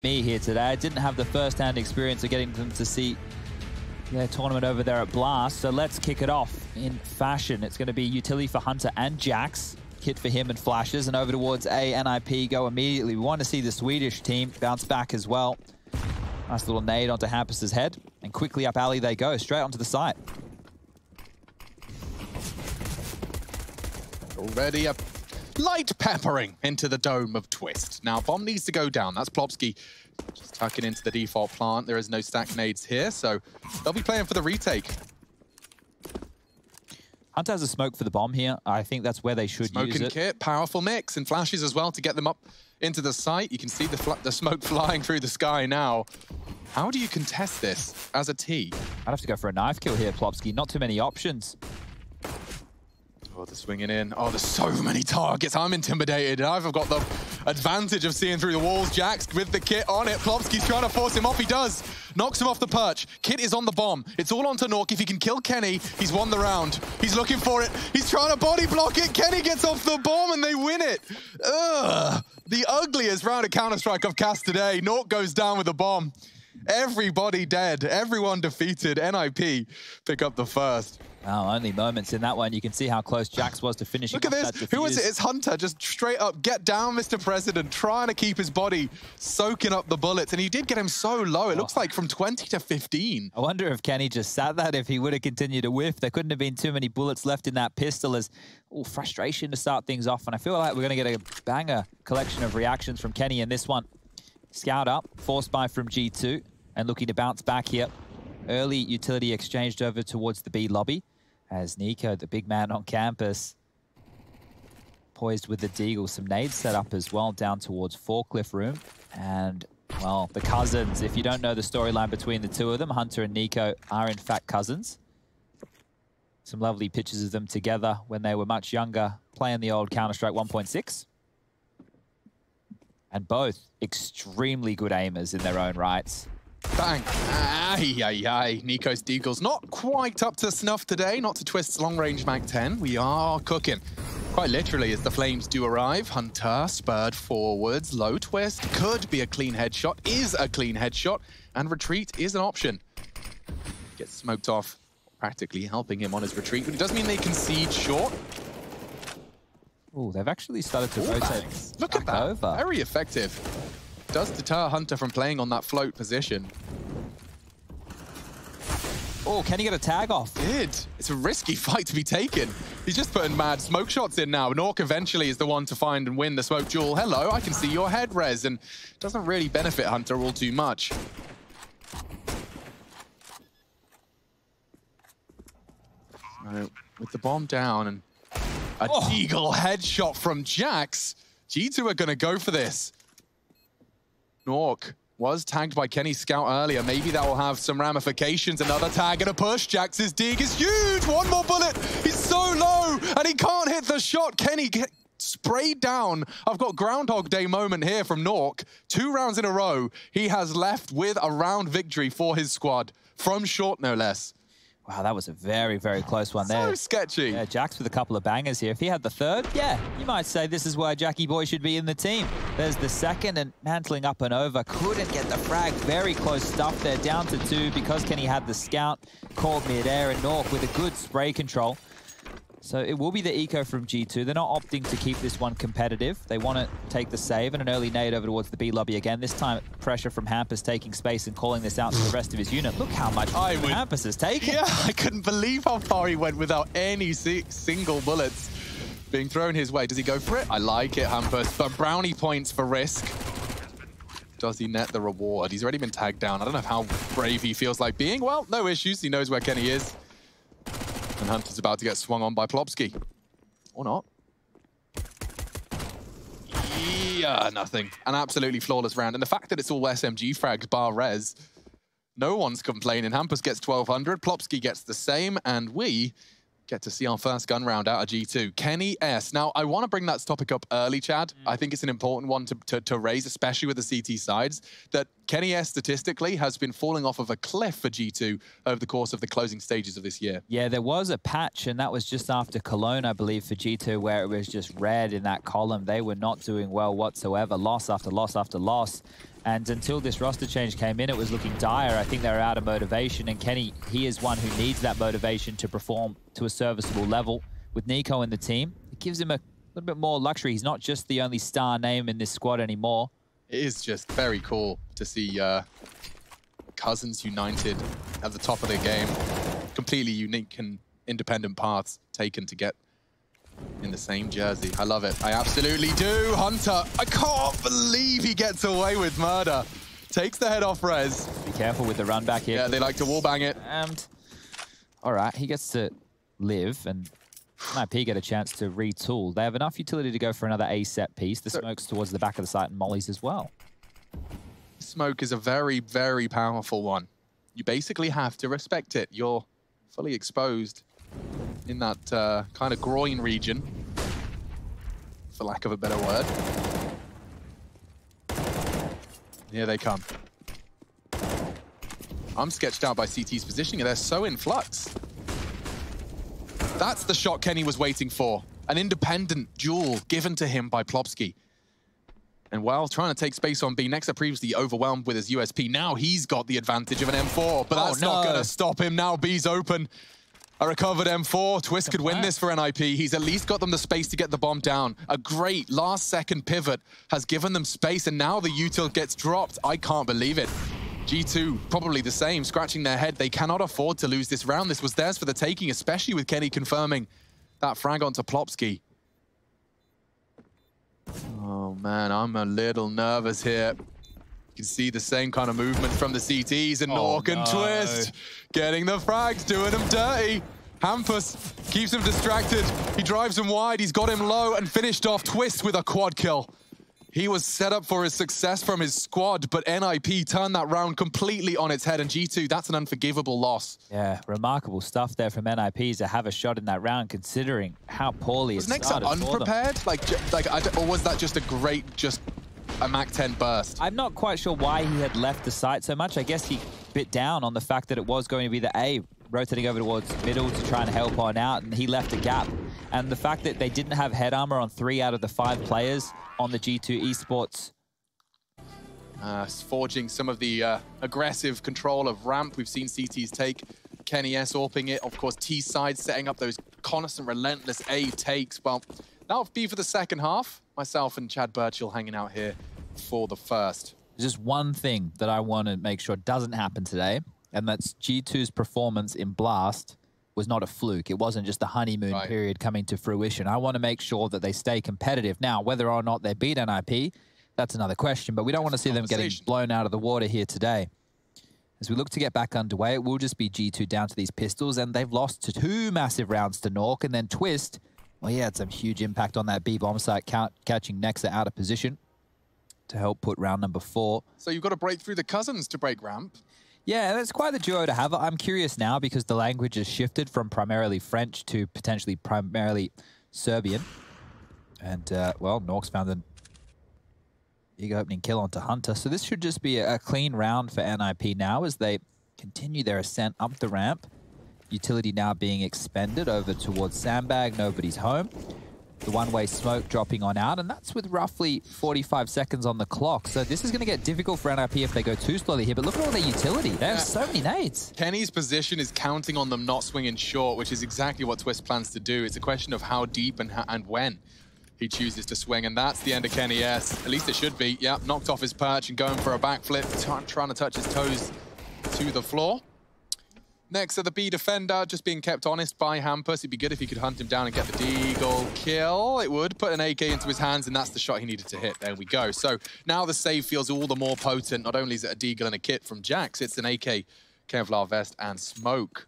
me here today. I didn't have the first-hand experience of getting them to see their tournament over there at Blast, so let's kick it off in fashion. It's going to be utility for Hunter and Jax, kit for him and flashes, and over towards A, NIP go immediately. We want to see the Swedish team bounce back as well. Nice little nade onto Hampus's head, and quickly up alley they go, straight onto the site. Already a light peppering into the dome of Twist. Now, bomb needs to go down. That's Plopsky just tucking into the default plant. There is no stack nades here, so they'll be playing for the retake. Hunter has a smoke for the bomb here. I think that's where they should smoke use it. Smoke and kit, powerful mix, and flashes as well to get them up into the site. You can see the smoke flying through the sky now. How do you contest this as a T? I'd have to go for a knife kill here, Plopsky. Not too many options. Oh, they're swinging in. Oh, there's so many targets. I'm intimidated. I've got the advantage of seeing through the walls. Jax with the kit on it. Plopsky's trying to force him off. He does. Knocks him off the perch. Kit is on the bomb. It's all onto Nork. If he can kill Kenny, he's won the round. He's looking for it. He's trying to body block it. Kenny gets off the bomb and they win it. Ugh. The ugliest round of Counter-Strike I've cast today. Nork goes down with the bomb. Everybody dead. Everyone defeated. NIP pick up the first. Wow, only moments in that one. You can see how close Jax was to finishing. Look at this. Who is it? It's Hunter. Just straight up, get down, Mr. President, trying to keep his body soaking up the bullets. And he did get him so low. It looks like from 20 to 15. I wonder if Kenny just sat that, if he would have continued to whiff. There couldn't have been too many bullets left in that pistol as frustration to start things off. And I feel like we're going to get a banger collection of reactions from Kenny in this one. Scout up, force buy from G2, and looking to bounce back here. Early utility exchanged over towards the B lobby as niko, the big man on campus, poised with the deagle. Some nades set up as well down towards Forklift room. And, well, the cousins, if you don't know the storyline between the two of them, Hunter and niko are in fact cousins. Some lovely pictures of them together when they were much younger, playing the old Counter-Strike 1.6. And both extremely good aimers in their own rights. Bang. Ay, ay, ay. niko's deagle's not quite up to snuff today, not to Twist's long-range Mag 10. We are cooking. Quite literally, as the flames do arrive, Hunter spurred forwards. Low Twist could be a clean headshot, is a clean headshot, and retreat is an option. Gets smoked off, practically helping him on his retreat, but it does mean they concede short. Oh, they've actually started to rotate. Look at that. Over. Very effective. Does deter Hunter from playing on that float position. Oh, can he get a tag off? Did. It's a risky fight to be taken. He's just putting mad smoke shots in now. Nork eventually is the one to find and win the smoke duel. Hello, I can see your head, Rez, and doesn't really benefit Hunter all too much. So, with the bomb down and a deagle headshot from Jax, G2 are going to go for this. Nork was tagged by Kenny's scout earlier. Maybe that will have some ramifications. Another tag and a push. Jax's dig is huge. One more bullet. He's so low and he can't hit the shot. Kenny get sprayed down. I've got Groundhog Day moment here from Nork. 2 rounds in a row. He has left with a round victory for his squad. From short, no less. Wow, that was a very, very close one there. So sketchy. Yeah, Jax with a couple of bangers here. If he had the third, yeah, you might say this is why Jackie Boy should be in the team. There's the second, and mantling up and over. Couldn't get the frag. Very close stuff there. Down to 2 because Kenny had the scout. Caught mid-air, and Nork with a good spray control. So it will be the eco from G2. They're not opting to keep this one competitive. They want to take the save and an early nade over towards the B lobby again. This time, pressure from Hampus taking space and calling this out to the rest of his unit. Look how much Hampus has taken. Yeah, I couldn't believe how far he went without any single bullets being thrown his way. Does he go for it? I like it, Hampus. But brownie points for risk. Does he net the reward? He's already been tagged down. I don't know how brave he feels like being. Well, no issues. He knows where Kenny is. And Hunter's about to get swung on by Plopsky. Or not. Yeah, nothing. An absolutely flawless round. And the fact that it's all SMG frags bar res, no one's complaining. Hampus gets 1,200, Plopsky gets the same, and we get to see our first gun round out of G2. Kenny S. Now, I want to bring that topic up early, Chad. I think it's an important one to raise, especially with the CT sides, that Kenny S statistically has been falling off of a cliff for G2 over the course of the closing stages of this year. Yeah, there was a patch, and that was just after Cologne, I believe, for G2, where it was just red in that column. They were not doing well whatsoever, loss after loss after loss. And until this roster change came in, it was looking dire. I think they were out of motivation, and Kenny, he is one who needs that motivation to perform to a serviceable level. With Niko in the team, it gives him a little bit more luxury. He's not just the only star name in this squad anymore. It is just very cool to see Cousins united at the top of their game. Completely unique and independent paths taken to get in the same jersey. I love it. I absolutely do. Hunter, I can't believe he gets away with murder. Takes the head off Rez. Be careful with the run back here. Yeah, they like to wallbang it. And, all right, he gets to live, and MIBR get a chance to retool. They have enough utility to go for another A set piece. The smoke's towards the back of the site and mollies as well. Smoke is a very, very powerful one. You basically have to respect it. You're fully exposed in that kind of groin region, for lack of a better word. Here they come. I'm sketched out by CT's positioning, and they're so in flux. That's the shot Kenny was waiting for. An independent duel given to him by Plopski. And while trying to take space on B, Nexa previously overwhelmed with his USP. Now he's got the advantage of an M4, but that's not going to stop him. Now B's open. A recovered M4. Twist could win this for NIP. He's at least got them the space to get the bomb down. A great last-second pivot has given them space, and now the util gets dropped. I can't believe it. G2, probably the same, scratching their head. They cannot afford to lose this round. This was theirs for the taking, especially with Kenny confirming that frag onto Plopski. Oh, man, I'm a little nervous here. You can see the same kind of movement from the CTs, and Nork and Twist getting the frags, doing them dirty. Hampus keeps him distracted. He drives him wide. He's got him low and finished off Twist with a quad kill. He was set up for his success from his squad, but NIP turned that round completely on its head, and G2, that's an unforgivable loss. Yeah, remarkable stuff there from NIP to have a shot in that round, considering how poorly it started. Was Nexa unprepared? Or was that just a great, a MAC-10 burst? I'm not quite sure why he had left the site so much. I guess he bit down on the fact that it was going to be the A rotating over towards middle to try and help on out, and he left a gap. And the fact that they didn't have head armor on 3 out of the 5 players on the G2 Esports. Forging some of the aggressive control of ramp. We've seen CTs take. Kenny S AWPing it. Of course, T side setting up those constant, relentless A takes. Well, that'll be for the second half. Myself and Chad Birchall hanging out here for the first. There's just one thing that I want to make sure doesn't happen today, and that's G2's performance in Blast was not a fluke. It wasn't just the honeymoon period coming to fruition. I want to make sure that they stay competitive. Now, whether or not they beat NIP, that's another question, but we don't want to see them getting blown out of the water here today. As we look to get back underway, it will just be G2 down to these pistols, and they've lost 2 massive rounds to Nork, and then Twist, well, he had some huge impact on that B bomb site, catching Nexa out of position to help put round number 4. So you've got to break through the Cousins to break ramp. Yeah, that's quite the duo to have. I'm curious now because the language has shifted from primarily French to potentially primarily Serbian. And, well, Nork's found an big opening kill onto Hunter. So this should just be a clean round for NIP now as they continue their ascent up the ramp. Utility now being expended over towards Sandbag. Nobody's home. The one-way smoke dropping on out, and that's with roughly 45 seconds on the clock. So this is going to get difficult for NIP if they go too slowly here, but look at all their utility. They have so many nades. Kenny's position is counting on them not swinging short, which is exactly what Twist plans to do. It's a question of how deep and when he chooses to swing, and that's the end of Kenny S. At least it should be. Yeah, knocked off his perch and going for a backflip, trying to touch his toes to the floor. Next to the B defender, just being kept honest by Hampus. It'd be good if he could hunt him down and get the deagle kill. It would put an AK into his hands, and that's the shot he needed to hit. There we go. So now the save feels all the more potent. Not only is it a deagle and a kit from Jax, it's an AK, Kevlar vest, and smoke.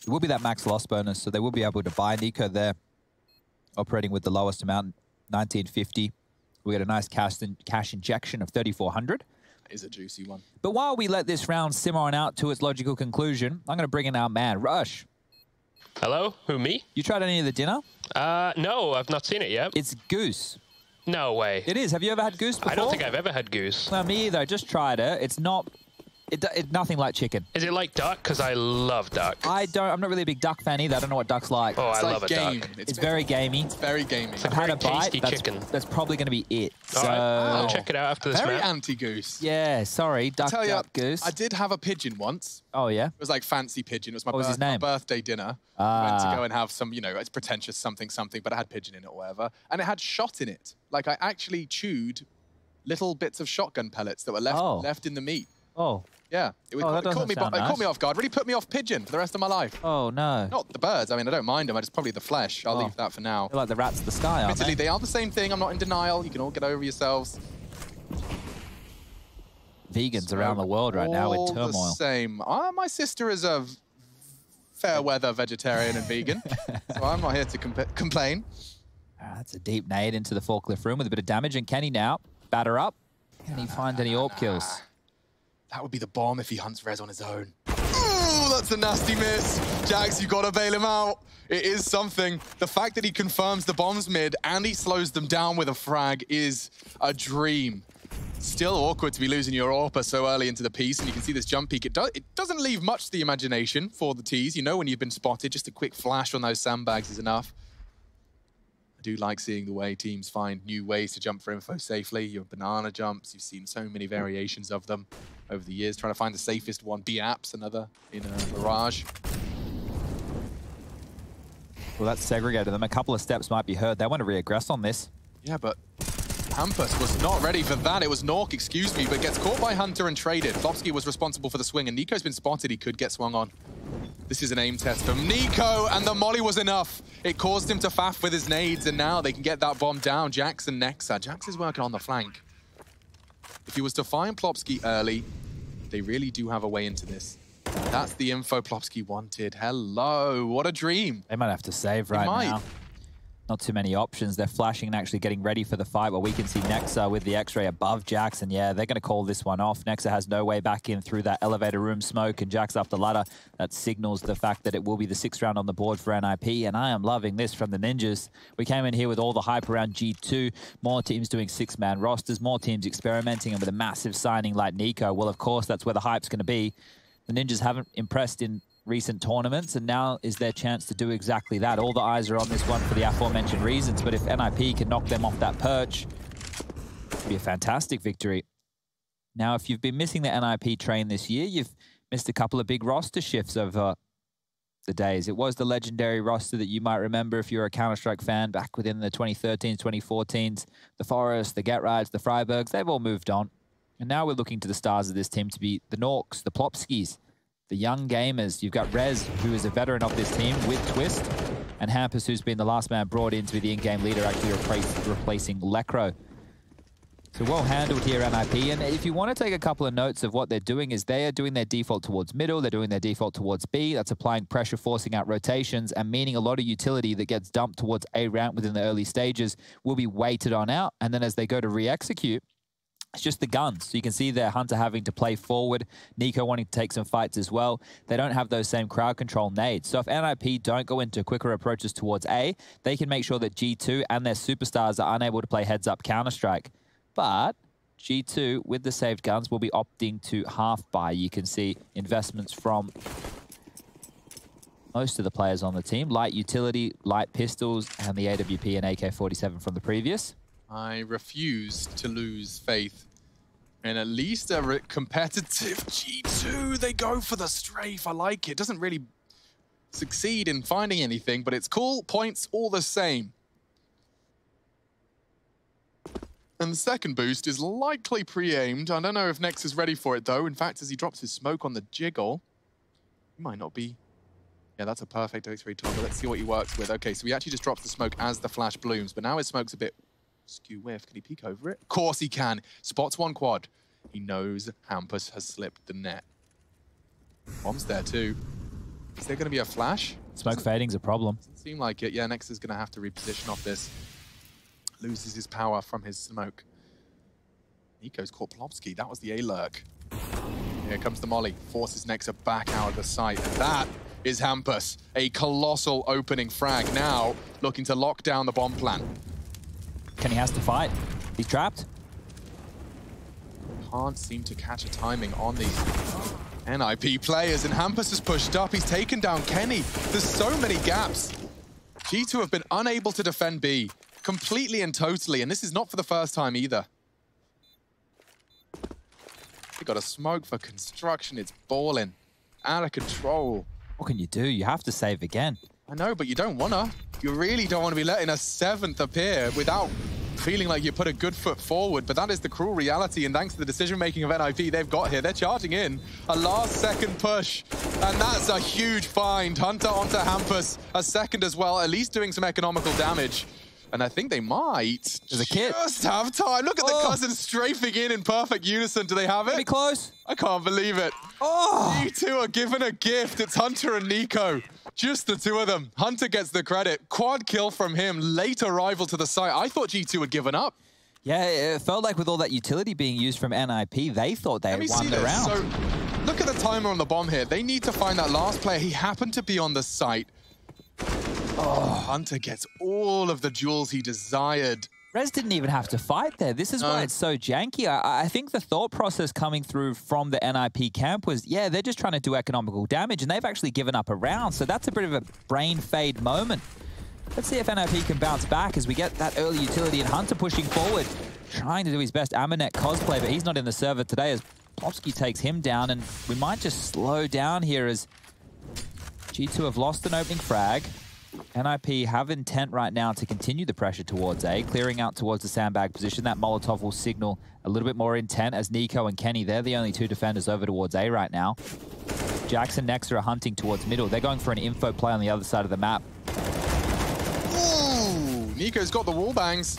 It will be that max loss bonus, so they will be able to buy Niko there, operating with the lowest amount, 1950. We get a nice cash injection of 3,400. Is a juicy one. But while we let this round simmer on out to its logical conclusion, I'm going to bring in our man, Rush. Hello? Who, me? You tried any of the dinner? No, I've not seen it yet. It's goose. No way. It is. Have you ever had goose before? I don't think I've ever had goose. No, me either. I just tried it. It's not... It's nothing like chicken. Is it like duck? Because I love duck. I'm not really a big duck fan either. I don't know what duck's like. Oh, I like love a game. duck. It's very gamey. It's very gamey. It's like I've had a bite. tasty chicken. That's probably going to be it. So... All right. I'll check it out after this Very match. anti-goose. Yeah, sorry. Duck, goose. I did have a pigeon once. Oh, yeah? It was like fancy pigeon. It was What was his name? my birthday dinner. I went to go and have some, you know, it's pretentious something, but it had pigeon in it or whatever. And it had shot in it. Like I actually chewed little bits of shotgun pellets that were left in the meat. Oh. Yeah. It caught me off guard. Really put me off pigeon for the rest of my life. Oh, no. Not the birds. I mean, I don't mind them. It's probably the flesh. I'll leave that for now. They're like the rats of the sky, aren't they are the same thing. I'm not in denial. You can all get over yourselves. Vegans around the world right now in turmoil. The same. My sister is a fair weather vegetarian and vegan, so I'm not here to complain. That's a deep nade into the forklift room with a bit of damage. And can he now batter up? Can he find any AWP kills? That would be the bomb if he hunts res on his own. Ooh, that's a nasty miss. Jax, you gotta bail him out. It is something. The fact that he confirms the bombs mid and he slows them down with a frag is a dream. Still awkward to be losing your AWP so early into the piece, and you can see this jump peek. It doesn't leave much to the imagination for the T's. You know when you've been spotted, just a quick flash on those sandbags is enough. I do like seeing the way teams find new ways to jump for info safely. Your banana jumps, you've seen so many variations of them over the years, trying to find the safest one. B-apps, another in a Mirage. Well, that's segregated them. A couple of steps might be heard. They want to reaggress on this. Yeah, but Hampus was not ready for that. It was Nork, excuse me, but gets caught by Hunter and traded. Flopsky was responsible for the swing, and niko's been spotted. He could get swung on. This is an aim test from niko, and the molly was enough. It caused him to faff with his nades, and now they can get that bomb down. Jax and Nexa. Jax is working on the flank. If he was to find Plopsky early, they really do have a way into this. That's the info Plopsky wanted. Hello, what a dream. They might have to save right now. Not too many options. They're flashing and actually getting ready for the fight. Well, we can see Nexa with the X-ray above Jax, and yeah, they're going to call this one off. Nexa has no way back in through that elevator room smoke, and Jax up the ladder. That signals the fact that it will be the 6th round on the board for NIP, and I am loving this from the Ninjas. We came in here with all the hype around G2, more teams doing 6-man rosters, more teams experimenting, and with a massive signing like niko. Well, of course, that's where the hype's going to be. The Ninjas haven't impressed in recent tournaments, and now is their chance to do exactly that. All the eyes are on this one for the aforementioned reasons, but if NIP can knock them off that perch, it'd be a fantastic victory. Now, if you've been missing the NIP train this year, you've missed a couple of big roster shifts over the days. It was the legendary roster that you might remember if you're a Counter-Strike fan back within the 2013s, 2014s. The Forest, the Getrides, the Freiburgs, they've all moved on. And now we're looking to the stars of this team to be the Norks, the Plopskis, the young gamers. You've got Rez, who is a veteran of this team with Twist, and Hampus, who's been the last man brought in to be the in-game leader, actually replacing Lekro. So well handled here, NIP. And if you want to take a couple of notes of what they're doing, is they are doing their default towards middle, they're doing their default towards B. That's applying pressure, forcing out rotations, and meaning a lot of utility that gets dumped towards A ramp within the early stages will be weighted on out. And then as they go to re-execute, it's just the guns. So you can see there Hunter having to play forward, niko wanting to take some fights as well. They don't have those same crowd control nades. So if NIP don't go into quicker approaches towards A, they can make sure that G2 and their superstars are unable to play heads-up Counter-Strike. But G2, with the saved guns, will be opting to half-buy. You can see investments from most of the players on the team. Light utility, light pistols, and the AWP and AK-47 from the previous. I refuse to lose faith in at least a competitive G2. They go for the strafe. I like it. Doesn't really succeed in finding anything, but it's cool. Points all the same. And the second boost is likely pre-aimed. I don't know if Nex is ready for it, though. In fact, as he drops his smoke on the jiggle, he might not be. Yeah, that's a perfect X-ray toggle. Let's see what he works with. Okay, so he actually just drops the smoke as the flash blooms, but now his smoke's a bit skew whiff. Can he peek over it? Of course he can. Spots one quad. He knows Hampus has slipped the net. Bomb's there too. Is there going to be a flash? Smoke fading's a problem. Doesn't seem like it. Yeah, Nex is going to have to reposition off this. Loses his power from his smoke. niko's caught Plopsky. That was the A-lurk. Here comes the molly. Forces Nexa back out of the sight. And that is Hampus. A colossal opening frag. Now looking to lock down the bomb plan. Kenny has to fight. He's trapped. Can't seem to catch a timing on these NIP players, and Hampus has pushed up. He's taken down Kenny. There's so many gaps. G2 have been unable to defend B completely and totally, and this is not for the first time either. They got a smoke for construction. It's balling. Out of control. What can you do? You have to save again. I know, but you don't wanna. You really don't want to be letting a 7th appear without feeling like you put a good foot forward, but that is the cruel reality, and thanks to the decision-making of NIP, they've got here. They're charging in. A last-second push, and that's a huge find. Hunter onto Hampus, a second as well, at least doing some economical damage. And I think they might just have time. Look at the cousins strafing in perfect unison. Do they have it? Pretty close. I can't believe it. G2 are given a gift. It's Hunter and niko. Just the two of them. Hunter gets the credit. Quad kill from him. Late arrival to the site. I thought G2 had given up. Yeah, it felt like with all that utility being used from NIP, they thought they had won the round. So look at the timer on the bomb here. They need to find that last player. He happened to be on the site. Hunter gets all of the jewels he desired. Rez didn't even have to fight there. This is why it's so janky. I think the thought process coming through from the NIP camp was, yeah, they're just trying to do economical damage, and they've actually given up a round. So that's a bit of a brain fade moment. Let's see if NIP can bounce back as we get that early utility, and Hunter pushing forward, trying to do his best Amanet cosplay, but he's not in the server today as Plopsky takes him down, and we might just slow down here as G2 have lost an opening frag. NIP have intent right now to continue the pressure towards A, clearing out towards the sandbag position. That Molotov will signal a little bit more intent as niko and Kenny, they're the only two defenders over towards A right now. Jackson next are hunting towards middle. They're going for an info play on the other side of the map. Ooh, niko's got the wall bangs.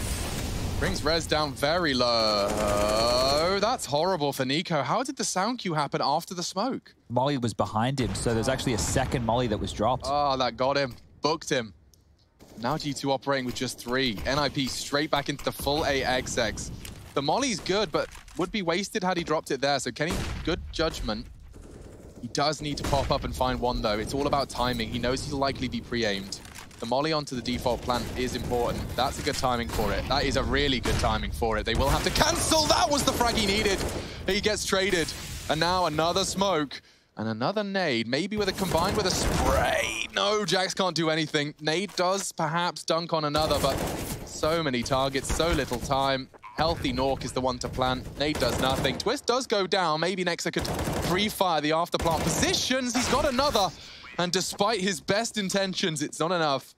Brings Rez down very low. That's horrible for niko. How did the sound cue happen after the smoke? Molly was behind him, so there's actually a second Molly that was dropped. Oh, that got him. Booked him. Now G2 operating with just 3. NIP straight back into the full AXX. The Molly's good, but would be wasted had he dropped it there. So Kenny, good judgment. He does need to pop up and find one, though. It's all about timing. He knows he'll likely be pre-aimed. The Molly onto the default plant is important. That's a good timing for it. That is a really good timing for it. They will have to cancel. That was the frag he needed. He gets traded. And now another smoke. And another nade, maybe with a combined with a spray. No, Jax can't do anything. Nade does perhaps dunk on another, but so many targets, so little time. Healthy Nork is the one to plant. Nade does nothing. Twist does go down. Maybe Nexa could pre-fire the after plant positions. He's got another. And despite his best intentions, it's not enough.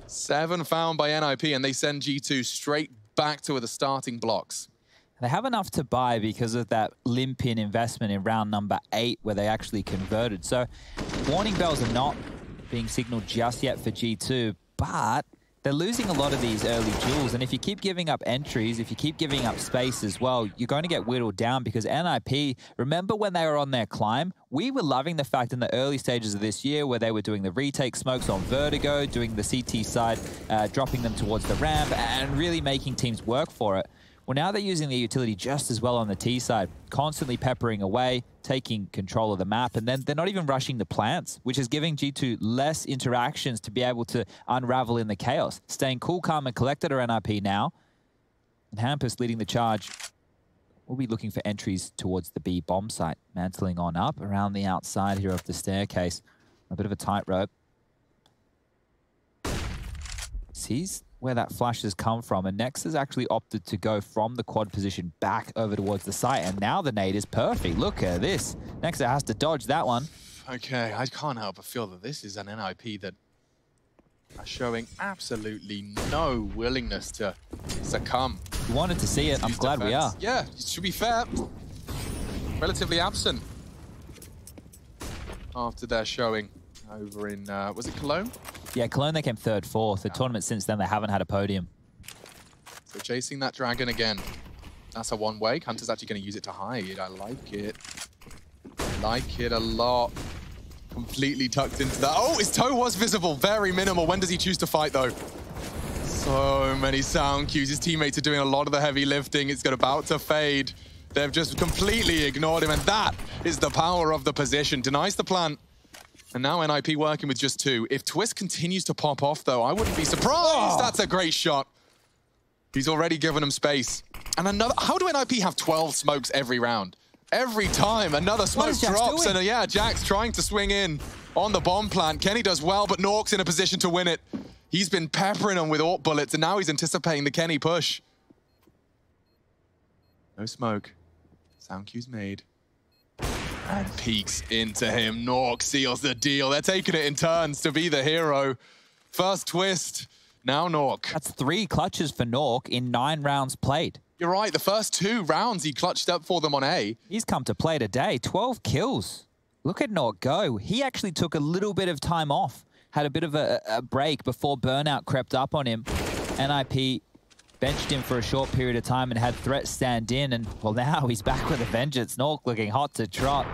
7 found by NIP, and they send G2 straight back to the starting blocks. They have enough to buy because of that limp-in investment in round number 8 where they actually converted. So warning bells are not being signaled just yet for G2, but they're losing a lot of these early jewels. And if you keep giving up entries, if you keep giving up space as well, you're going to get whittled down because NIP, remember when they were on their climb? We were loving the fact in the early stages of this year where they were doing the retake smokes on VERTIGO, doing the CT side, dropping them towards the ramp and really making teams work for it. Well, now they're using the utility just as well on the T side, constantly peppering away, taking control of the map, and then they're not even rushing the plants, which is giving G2 less interactions to be able to unravel in the chaos. Staying cool, calm, and collected are NIP now. And Hampus leading the charge. We'll be looking for entries towards the B bomb site, mantling on up around the outside here of the staircase. A bit of a tightrope. Sees where that flash has come from, and Nex has actually opted to go from the quad position back over towards the site, and now the nade is perfect. Look at this. Nexa has to dodge that one. Okay, I can't help but feel that this is an NIP that are showing absolutely no willingness to succumb. You wanted to see it. I'm glad we are. Yeah, to be fair, relatively absent after their showing over in, was it Cologne? Yeah, Cologne, they came 3rd, 4th. The tournament since then, they haven't had a podium. So chasing that dragon again. That's a one-way. Hunter's actually going to use it to hide. I like it. I like it a lot. Completely tucked into that. Oh, his toe was visible. Very minimal. When does he choose to fight, though? So many sound cues. His teammates are doing a lot of the heavy lifting. It's about to fade. They've just completely ignored him, and that is the power of the position. Denies the plant. And now NIP working with just 2. If Twist continues to pop off, though, I wouldn't be surprised. Oh. That's a great shot. He's already given him space. And another, how do NIP have 12 smokes every round? Every time another smoke drops, and yeah, Jax trying to swing in on the bomb plant. Kenny does well, but Nork's in a position to win it. He's been peppering him with AWP bullets, and now he's anticipating the Kenny push. No smoke. Sound cue's made. And peeks into him. Nork seals the deal. They're taking it in turns to be the hero. First twist, now Nork. That's 3 clutches for Nork in 9 rounds played. You're right, the first 2 rounds he clutched up for them on A. He's come to play today, 12 kills. Look at Nork go. He actually took a little bit of time off, had a bit of a break before burnout crept up on him. NIP benched him for a short period of time and had threats stand in, and well, now he's back with a vengeance. Nork looking hot to trot.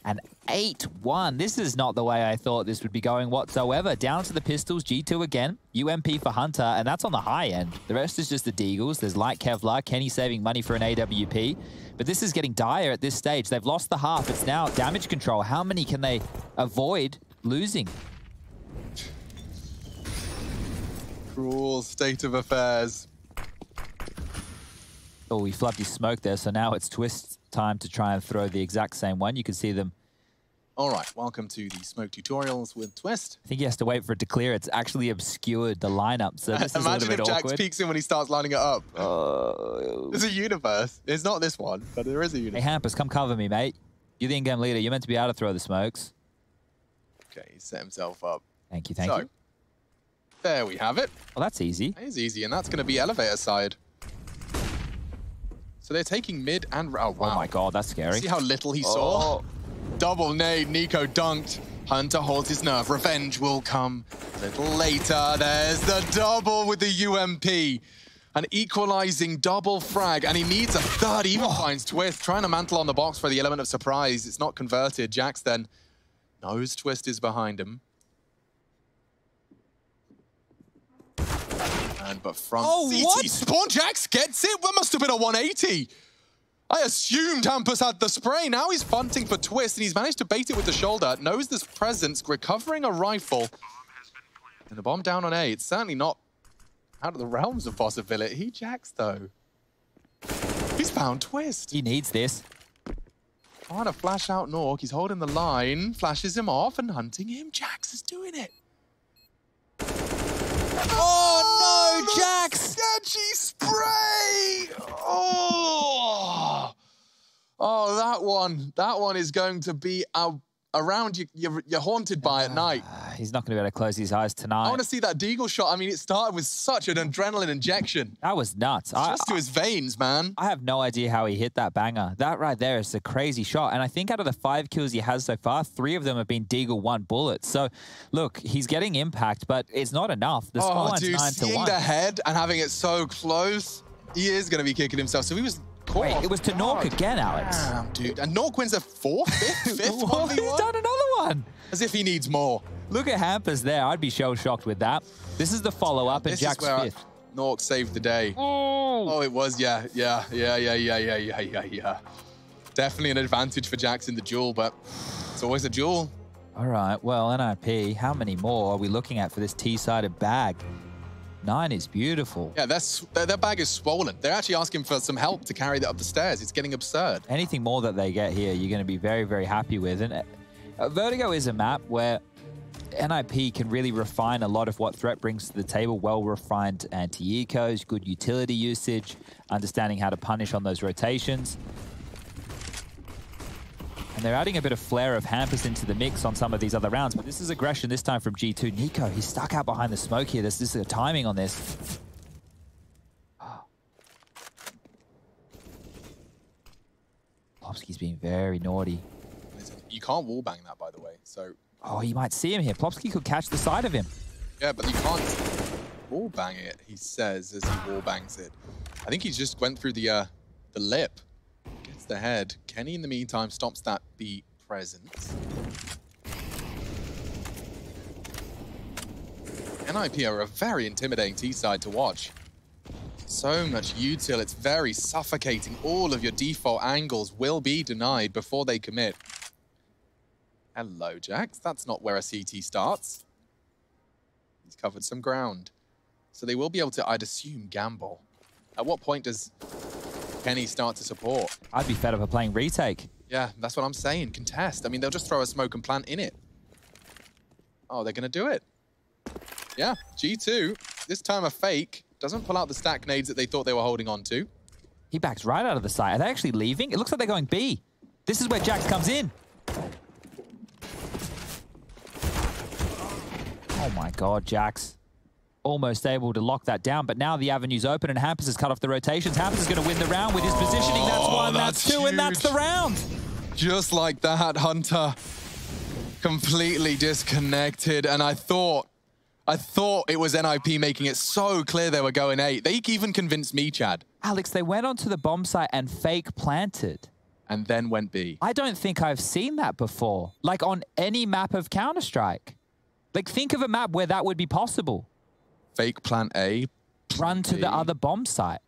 And 8-1. This is not the way I thought this would be going whatsoever. Down to the pistols, G2 again. UMP for Hunter, and that's on the high end. The rest is just the Deagles. There's Light Kevlar, Kenny saving money for an AWP. But this is getting dire at this stage. They've lost the half. It's now damage control. How many can they avoid losing? Cruel state of affairs. Oh, he flubbed his smoke there, so now it's Twist's time to try and throw the exact same one. You can see them. All right, welcome to the smoke tutorials with Twist. I think he has to wait for it to clear. It's actually obscured the lineup, so this is a little bit awkward. Imagine if Jax peeks in when he starts lining it up. There's a universe. It's not this one, but there is a universe. Hey, Hampus, come cover me, mate. You're the in-game leader. You're meant to be able to throw the smokes. Okay, he set himself up. Thank you, thank you. There we have it. Well, that's easy. That is easy, and that's going to be elevator side. So they're taking mid and... Oh, wow. Oh, my God, that's scary. See how little he saw? Double nade, niko dunked. Hunter holds his nerve. Revenge will come a little later. There's the double with the UMP. An equalizing double frag, and he needs a third. He even finds Twist, trying to mantle on the box for the element of surprise. It's not converted. Jax then knows Twist is behind him. But from CT spawn, Jax gets it. That must have been a 180. I assumed Hampus had the spray. Now he's bunting for Twist, and he's managed to bait it with the shoulder. Knows this presence, recovering a rifle. And the bomb down on A. It's certainly not out of the realms of possibility. Jax, though. He's found Twist. He needs this. Trying to flash out Nork. He's holding the line, flashes him off, and hunting him. Jax is doing it. Oh, no, Jax! Sketchy spray! Oh, that one is going to be around you. You're haunted by at night. He's not going to be able to close his eyes tonight. I want to see that Deagle shot. I mean, it started with such an adrenaline injection. That was nuts. Just to his veins, man. I have no idea how he hit that banger. That right there is a crazy shot. And I think out of the 5 kills he has so far, 3 of them have been Deagle 1 bullets. So, look, he's getting impact, but it's not enough. The scoreline's 9-1. Seeing the head and having it so close, he is going to be kicking himself. So he was caught. Wait, it was to Nork again, Alex. Damn, dude. And Nork wins a 4th, 5th, 5th Well, he's done another one. As if he needs more. Look at Hampus there. I'd be shocked with that. This is the follow-up and Jack's 5th. Nork saved the day. Oh, it was, yeah. Definitely an advantage for Jax in the duel, but it's always a duel. All right, well, NIP, how many more are we looking at for this T-sided bag? 9 is beautiful. Yeah, their bag is swollen. They're actually asking for some help to carry that up the stairs. It's getting absurd. Anything more that they get here, you're going to be very, very happy with. And Vertigo is a map where NIP can really refine a lot of what Threat brings to the table. Well-refined anti-ecos, good utility usage, understanding how to punish on those rotations. And they're adding a bit of flair of Hampus into the mix on some of these other rounds. But this is aggression this time from G2. niko, he's stuck out behind the smoke here. This is a timing on this. Plopsky's being very naughty. You can't wallbang that, by the way. So. Oh, you might see him here. Plopsky could catch the side of him. Yeah, but you can't wallbang it, he says, as he wallbangs it. I think he just went through the lip. Gets the head. Kenny, in the meantime, stops that B presence. NIP are a very intimidating T-side to watch. So much util, it's very suffocating. All of your default angles will be denied before they commit. Hello, Jax. That's not where a CT starts. He's covered some ground. So they will be able to, I'd assume, gamble. At what point does Kenny start to support? I'd be fed up of playing retake. Yeah, that's what I'm saying. Contest. I mean, they'll just throw a smoke and plant in it. Oh, they're going to do it. Yeah, G2, this time a fake, doesn't pull out the stack nades that they thought they were holding on to. He backs right out of the site. Are they actually leaving? It looks like they're going B. This is where Jax comes in. Oh my God, Jax. Almost able to lock that down, but now the avenue's open and Hampus has cut off the rotations. Hampus is going to win the round with his positioning. That's one, that's two, and that's the round. Just like that, Hunter completely disconnected. And I thought it was NIP making it so clear they were going A. They even convinced me, Chad. Alex, they went onto the bomb site and fake planted. And then went B. I don't think I've seen that before. Like on any map of Counter-Strike. Like think of a map where that would be possible. Fake plant A. Run to the other bomb site.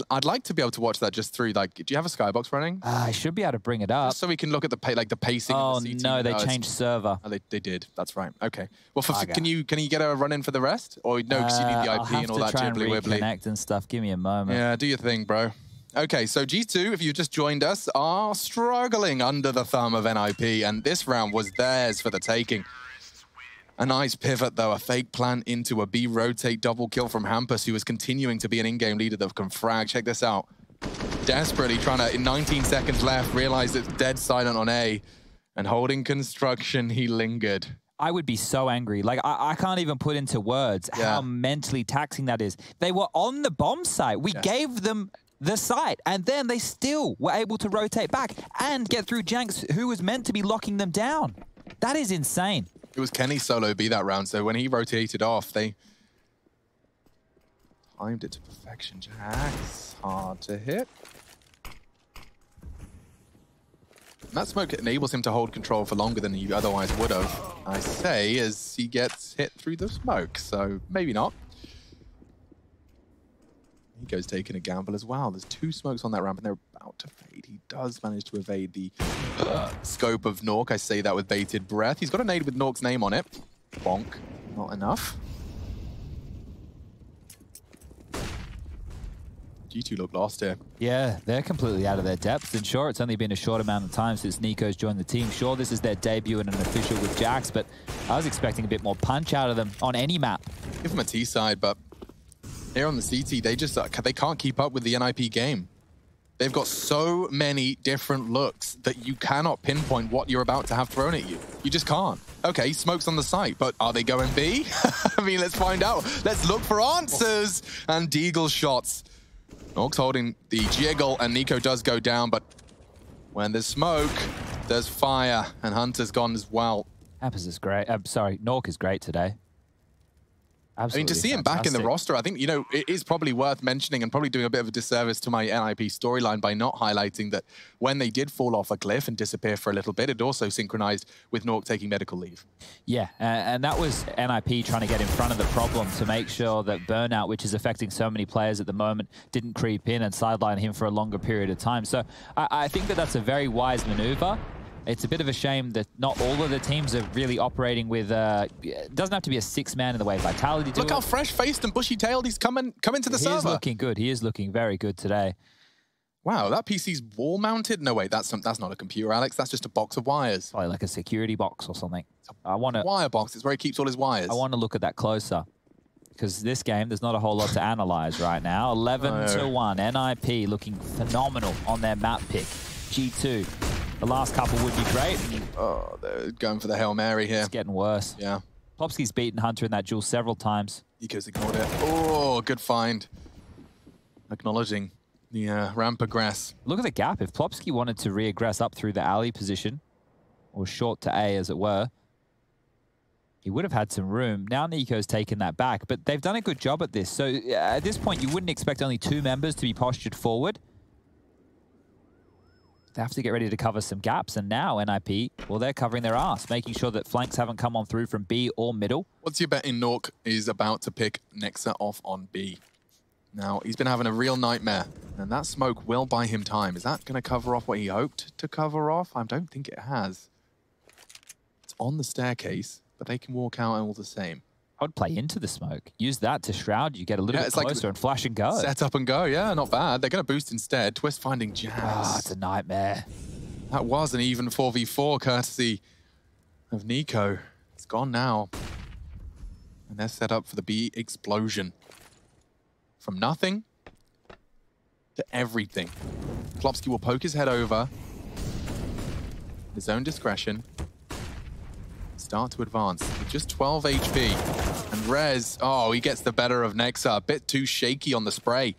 I'd like to be able to watch that just through, like, do you have a skybox running? I should be able to bring it up. Just so we can look at the pacing of the CT. No, they changed server. Oh, they did. That's right. Okay. Well, can you get a run in for the rest? Or no, because you need the IP and all that jibbly wibbly. Connect and stuff. Give me a moment. Yeah, do your thing, bro. Okay, so G2, if you've just joined us, are struggling under the thumb of NIP, and this round was theirs for the taking. A nice pivot, though, a fake plant into a B rotate double kill from Hampus, who is continuing to be an in-game leader that can frag. Check this out. Desperately trying to, in 19 seconds left, realize it's dead silent on A. And holding construction, he lingered. I would be so angry. Like, I can't even put into words how mentally taxing that is. They were on the bomb site. We gave them the site, and then they still were able to rotate back and get through Janks, who was meant to be locking them down. That is insane. It was Kenny solo B that round, so when he rotated off, they timed it to perfection. Jax, hard to hit. And that smoke enables him to hold control for longer than he otherwise would have, I say, as he gets hit through the smoke, so maybe not. Niko's taking a gamble as well. There's two smokes on that ramp, and they're about to fade. He does manage to evade the scope of Nork. I say that with bated breath. He's got a nade with Nork's name on it. Bonk. Not enough. G2 look lost here. Yeah, they're completely out of their depth. And sure, it's only been a short amount of time since Niko's joined the team. Sure, this is their debut in an official with Jax, but I was expecting a bit more punch out of them on any map. Give them a T side, but here on the CT, they can't keep up with the NIP game. They've got so many different looks that you cannot pinpoint what you're about to have thrown at you. You just can't. Okay, smoke's on the site, but are they going B? I mean, let's find out. Let's look for answers. And Deagle shots. Nork's holding the jiggle, and Niko does go down, but when there's smoke, there's fire, and Hunter's gone as well. Hampus is great. I'm sorry, Nork is great today. Absolutely. I mean, to see him back in the roster, I think, you know, it is probably worth mentioning and probably doing a bit of a disservice to my NIP storyline by not highlighting that when they did fall off a cliff and disappear for a little bit, it also synchronized with Nork taking medical leave. Yeah, and that was NIP trying to get in front of the problem to make sure that burnout, which is affecting so many players at the moment, didn't creep in and sideline him for a longer period of time. So I think that that's a very wise maneuver. It's a bit of a shame that not all of the teams are really operating with, it doesn't have to be a six-man in the way Vitality do. Look how fresh-faced and bushy-tailed he's come into the server. He is looking good. He is looking very good today. Wow, that PC's wall-mounted? No, wait, that's not a computer, Alex. That's just a box of wires. Probably like a security box or something. I want to wire box. It's where he keeps all his wires. I want to look at that closer. Because this game, there's not a whole lot to analyze right now. 11-1. NIP looking phenomenal on their map pick. G2. The last couple would be great. Oh, they're going for the Hail Mary here. It's getting worse. Yeah. Plopsky's beaten Hunter in that duel several times. Niko's ignored it. Oh, good find. Acknowledging the ramp aggress. Look at the gap. If Plopsky wanted to re-aggress up through the alley position, or short to A as it were, he would have had some room. Now Niko's taken that back, but they've done a good job at this. So at this point, you wouldn't expect only two members to be postured forward. They have to get ready to cover some gaps, and now NIP, well, they're covering their ass, making sure that flanks haven't come on through from B or middle. What's your bet in Nork is about to pick Nexa off on B? Now, he's been having a real nightmare, and that smoke will buy him time. Is that going to cover off what he hoped to cover off? I don't think it has. It's on the staircase, but they can walk out all the same. I'd play into the smoke. Use that to shroud you, get a little bit closer and flash and go. Set up and go, yeah, not bad. They're going to boost instead. Twist finding jams. Oh, it's a nightmare. That was an even 4v4 courtesy of niko. It's gone now. And they're set up for the B explosion. From nothing to everything. Klopski will poke his head over. His own discretion. Start to advance with just 12 HP. And Rez, oh, he gets the better of Nexa. A bit too shaky on the spray.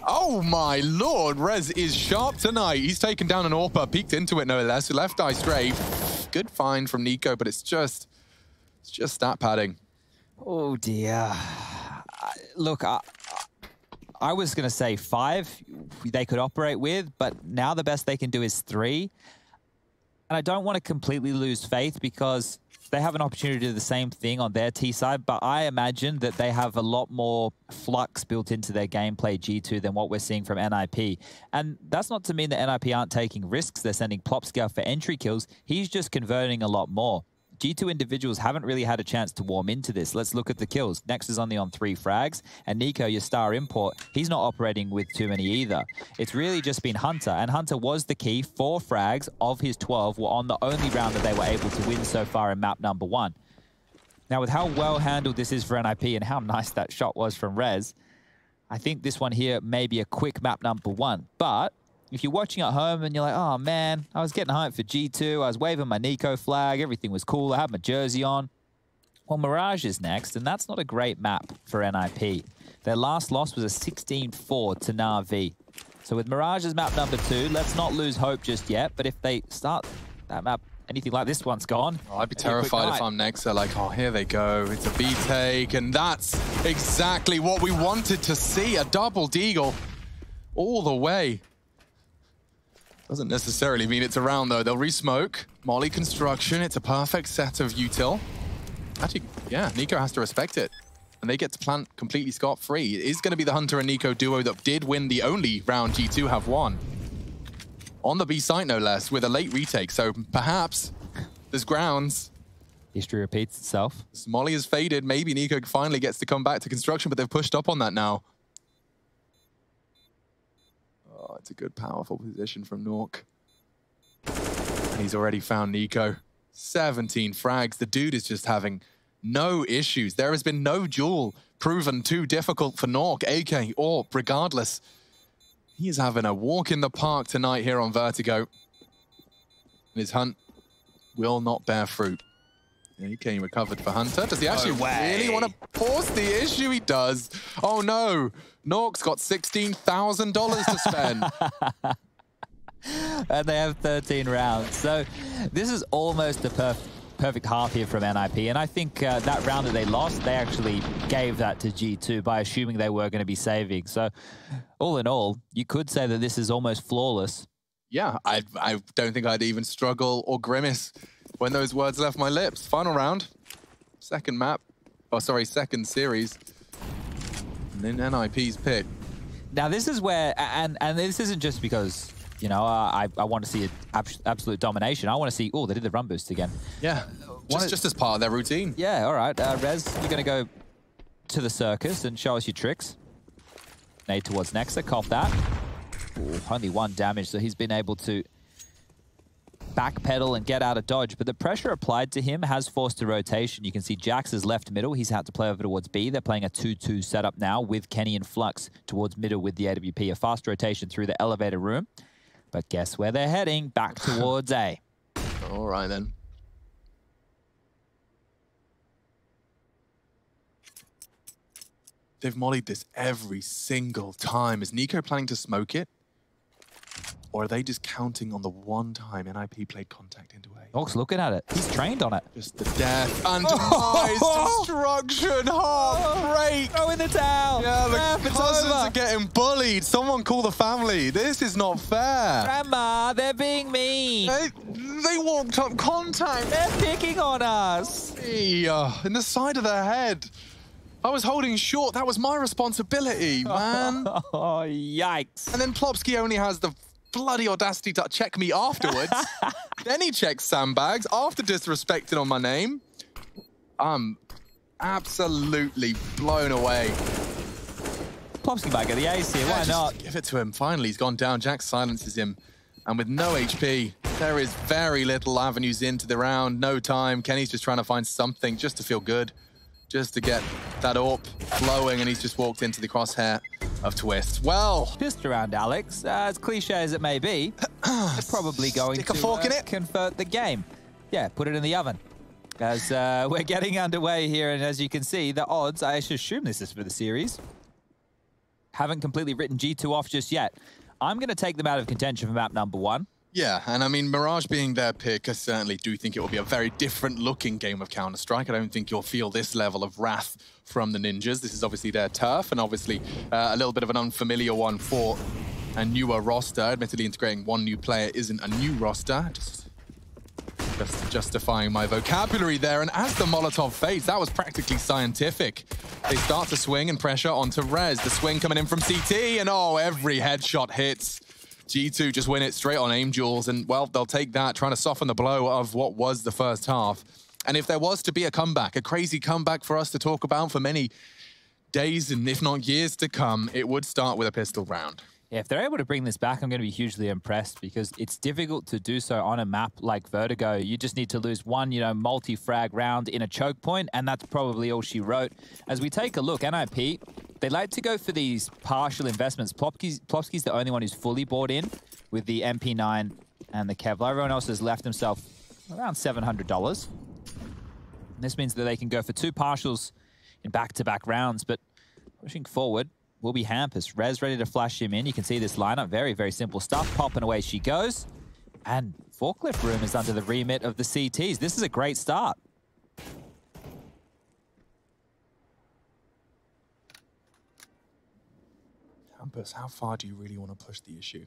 Oh my lord, Rez is sharp tonight. He's taken down an AWPer, peeked into it no less. Left eye strafe. Good find from niko, but it's just stat padding. Oh dear. Look, I was going to say 5 they could operate with, but now the best they can do is 3. And I don't want to completely lose faith because they have an opportunity to do the same thing on their T side, but I imagine that they have a lot more flux built into their gameplay G2 than what we're seeing from NIP. And that's not to mean that NIP aren't taking risks. They're sending Plopski out for entry kills. He's just converting a lot more. G2 individuals haven't really had a chance to warm into this. Let's look at the kills. Next is only on 3 frags. And niko, your star import, he's not operating with too many either. It's really just been Hunter. And Hunter was the key. 4 frags of his 12 were on the only round that they were able to win so far in map number 1. Now, with how well handled this is for NIP and how nice that shot was from Rez, I think this one here may be a quick map number 1. But if you're watching at home and you're like, oh man, I was getting hyped for G2, I was waving my niko flag, everything was cool, I had my jersey on. Well, Mirage is next, and that's not a great map for NIP. Their last loss was a 16-4 to Na'Vi. So with Mirage's map number 2, let's not lose hope just yet, but if they start that map, anything like this one's gone. Oh, I'd be terrified if I'm next. They're like, oh, here they go. It's a B take, and that's exactly what we wanted to see. A double deagle all the way. Doesn't necessarily mean it's around, though. They'll re-smoke. Molly construction. It's a perfect set of util. Actually, yeah, niko has to respect it. And they get to plant completely scot-free. It is going to be the Hunter and niko duo that did win the only round G2 have won. On the B site, no less, with a late retake. So perhaps there's grounds. History repeats itself. Molly has faded. Maybe niko finally gets to come back to construction, but they've pushed up on that now. Oh, it's a good, powerful position from Nork. And he's already found niko. 17 frags. The dude is just having no issues. There has been no duel proven too difficult for Nork, AK, or regardless. He is having a walk in the park tonight here on VERTIGO. And his hunt will not bear fruit. AK recovered for Hunter. Does he actually really want to force the issue? He does. Oh no. Nork's got $16,000 to spend. And they have 13 rounds. So this is almost a perfect half here from NIP. And I think that round that they lost, they actually gave that to G2 by assuming they were going to be saving. So all in all, you could say that this is almost flawless. Yeah, I don't think I'd even struggle or grimace when those words left my lips. Final round, second map, oh sorry, second series. And then NIP's pick. Now this is where, and this isn't just because, you know, I want to see absolute domination. I want to see, oh, they did the run boost again. Yeah, just as part of their routine. Yeah, all right. Rez, you're going to go to the circus and show us your tricks. Nade towards Nexa, cop that. Ooh, only 1 damage, so he's been able to backpedal and get out of dodge, but the pressure applied to him has forced a rotation. You can see Jax is left middle. He's had to play over towards B. They're playing a 2-2 setup now with Kenny and Flux towards middle with the AWP. A fast rotation through the elevator room. But guess where they're heading? Back towards A. All right, then. They've mollied this every single time. Is niko planning to smoke it? Or are they just counting on the one time NIP played contact into A? Nork's looking at it. He's trained on it. Just the death and demise, destruction, heartbreak. Throw in the towel. Yeah, the cousins are getting bullied. Someone call the family. This is not fair. Grandma, they're being mean. They walked up contact. They're picking on us. In the side of their head. I was holding short. That was my responsibility, man. Oh, yikes. And then Plopski only has the bloody audacity to check me afterwards. Then he checks sandbags after disrespecting on my name. Absolutely blown away. Plopsky might get the ace here, why not? Give it to him. Finally, he's gone down. Jax silences him. And with no HP, there is very little avenues into the round. No time. Kenny's just trying to find something just to feel good. Just to get that AWP flowing, and he's just walked into the crosshair of Twist. Well, Pissed around Alex, as cliche as it may be, they're probably going Stick a fork in to it. convert the game. Yeah, put it in the oven. As we're getting underway here, and as you can see, the odds, I should assume this is for the series, haven't completely written G2 off just yet. I'm going to take them out of contention for map number 1. yeah, and I mean, Mirage being their pick, I certainly do think it will be a very different looking game of Counter-Strike. I don't think you'll feel this level of wrath from the Ninjas. This is obviously their turf, and obviously a little bit of an unfamiliar one for a newer roster. Admittedly, integrating one new player isn't a new roster. Just justifying my vocabulary there. And as the Molotov fades, that was practically scientific. They start to swing and pressure onto Rez. The swing coming in from CT, and oh, every headshot hits. G2 just win it straight on aim duels, and well, they'll take that, trying to soften the blow of what was the first half. And if there was to be a comeback, a crazy comeback for us to talk about for many days and if not years to come, it would start with a pistol round. Yeah, if they're able to bring this back, I'm going to be hugely impressed, because it's difficult to do so on a map like VERTIGO. You just need to lose one, multi-frag round in a choke point, and that's probably all she wrote. As we take a look, NIP, they like to go for these partial investments. Plopsky's the only one who's fully bought in with the MP9 and the Kevlar. Everyone else has left himself around $700. And this means that they can go for 2 partials in back-to-back rounds, but pushing forward will be Hampus. Rez ready to flash him in. You can see this lineup. Very, very simple stuff. Popping away she goes. And Forklift Room is under the remit of the CTs. This is a great start. Hampus, how far do you really want to push the issue?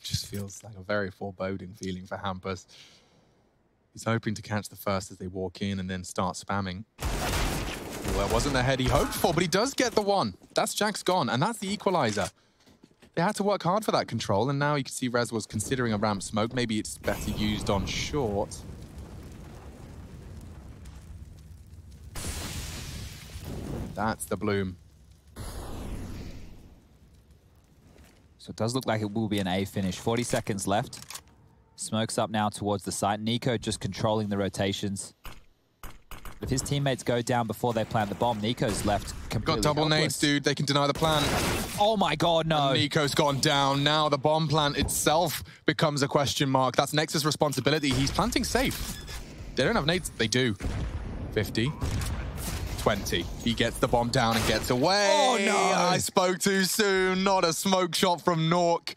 Just feels like a very foreboding feeling for Hampus. He's hoping to catch the first as they walk in and then start spamming. Well, it wasn't the head he hoped for, but he does get the one. That's Jack's gone, and that's the equalizer. They had to work hard for that control, and now you can see Rez was considering a ramp smoke. Maybe it's better used on short. That's the bloom. So it does look like it will be an A finish. 40 seconds left. Smoke's up now towards the site. niko just controlling the rotations. If his teammates go down before they plant the bomb, niko's left completely Got double helpless. nades, dude. They can deny the plant. Oh my god, no. And niko's gone down. Now the bomb plant itself becomes a question mark. That's Nexus' responsibility. He's planting safe. They don't have nades. They do. 50. 20. He gets the bomb down and gets away. Oh no. I spoke too soon. Not a smoke shot from Nork.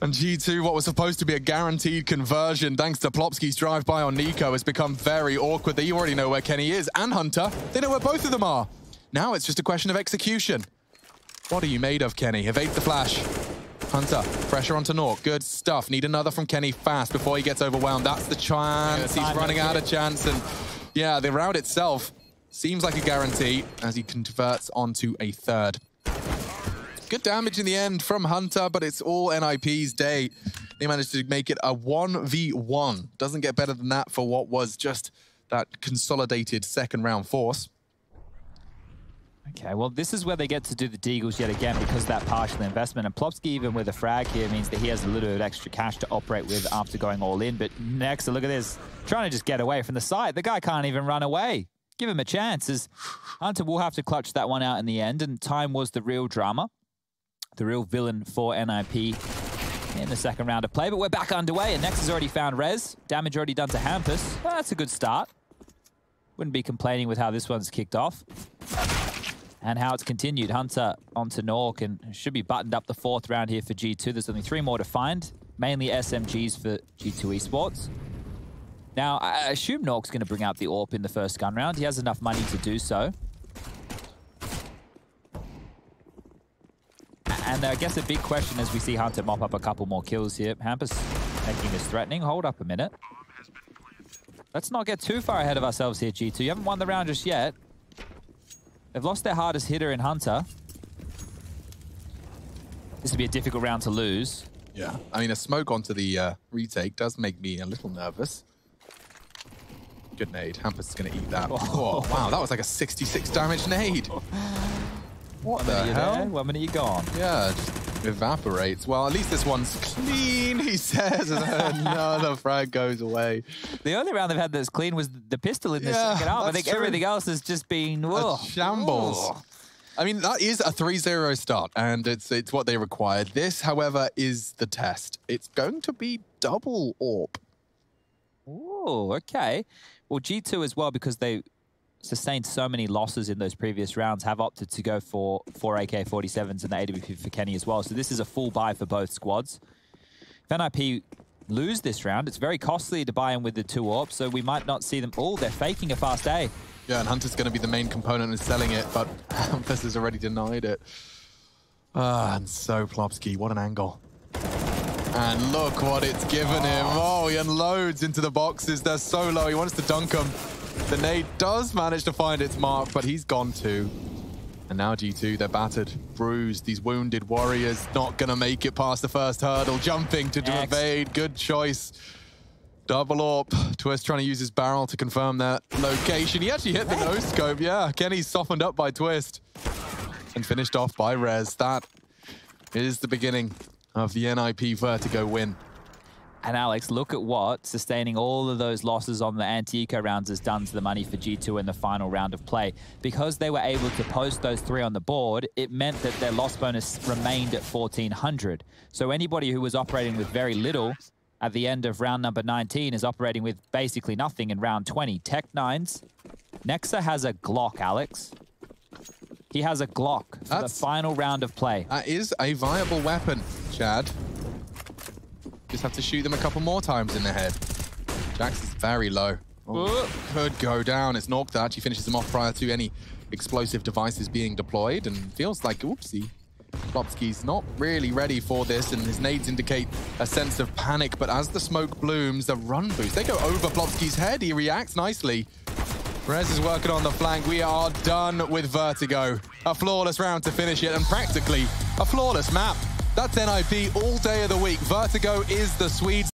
And G2, what was supposed to be a guaranteed conversion, thanks to Plopsky's drive-by on niko, has become very awkward. They already know where Kenny is, and Hunter. They know where both of them are. Now it's just a question of execution. What are you made of, Kenny? Evade the flash. Hunter, pressure onto Nork. Good stuff. Need another from Kenny fast before he gets overwhelmed. That's the chance. He's running out of chance. And yeah, the round itself seems like a guarantee as he converts onto a third. Good damage in the end from Hunter, but it's all NIP's day. They managed to make it a 1v1. Doesn't get better than that for what was just that consolidated second round force. Okay, well, this is where they get to do the deagles yet again because of that partial investment. And Plopsky, even with a frag here, means that he has a little bit of extra cash to operate with after going all in. But next, look at this. Trying to just get away from the side. The guy can't even run away. Give him a chance, as Hunter will have to clutch that one out in the end. And time was the real drama. The real villain for NIP in the second round of play. But we're back underway, and Nex has already found Rez. Damage already done to Hampus. Well, that's a good start. Wouldn't be complaining with how this one's kicked off. And how it's continued. Hunter onto Nork, and should be buttoned up the 4th round here for G2. There's only 3 more to find. Mainly SMGs for G2 Esports. Now, I assume Nork's going to bring out the AWP in the first gun round. He has enough money to do so. And I guess a big question as we see Hunter mop up a couple more kills here. Hampus making this threatening. Hold up a minute. Let's not get too far ahead of ourselves here, G2. You haven't won the round just yet. They've lost their hardest hitter in Hunter. This would be a difficult round to lose. Yeah, I mean, a smoke onto the retake does make me a little nervous. Good nade. Hampus is going to eat that. Oh, wow, that was like a 66 damage nade. What the hell? 1 minute, you're gone. Yeah, just evaporates. Well, at least this one's clean, he says. And another frag goes away. The only round they've had that's clean was the pistol in the second half. I think everything else has just been shambles. I mean, that is a 3-0 start, and it's what they required. This, however, is the test. It's going to be double AWP. Oh, okay. Well, G2 as well, because they sustained so many losses in those previous rounds, have opted to go for 4 AK-47s and the AWP for Kenny as well. So this is a full buy for both squads. If NIP lose this round, it's very costly to buy in with the 2 AWPs, so we might not see them. Oh, they're faking a fast A. Yeah, and Hunter's going to be the main component in selling it, but Hampus has already denied it. And so Plopsky, what an angle. And look what it's given him. Oh, he unloads into the boxes. They're so low. He wants to dunk them. The nade does manage to find its mark, but he's gone too. And now G2, they're battered, bruised. These wounded warriors not going to make it past the first hurdle. Jumping to evade. Good choice. Double AWP. Twist trying to use his barrel to confirm that location. He actually hit the no-scope. Yeah, Kenny's softened up by Twist. And finished off by Rez. That is the beginning of the NIP Vertigo win. And Alex, look at what sustaining all of those losses on the anti-eco rounds has done to the money for G2 in the final round of play. Because they were able to post those 3 on the board, it meant that their loss bonus remained at 1,400. So anybody who was operating with very little at the end of round number 19 is operating with basically nothing in round 20. Tech9s. Nexa has a Glock, Alex. He has a Glock for the final round of play. That is a viable weapon, Chad. Just have to shoot them a couple more times in the head. Jax is very low. Oh, could go down. It's Nork that actually finishes him off prior to any explosive devices being deployed, and feels like, oopsie, Plopsky's not really ready for this, and his nades indicate a sense of panic, but as the smoke blooms, the run boost, they go over Plopsky's head. He reacts nicely. Rez is working on the flank. We are done with Vertigo. A flawless round to finish it, and practically a flawless map. That's NIP all day of the week. Vertigo is the Swedes.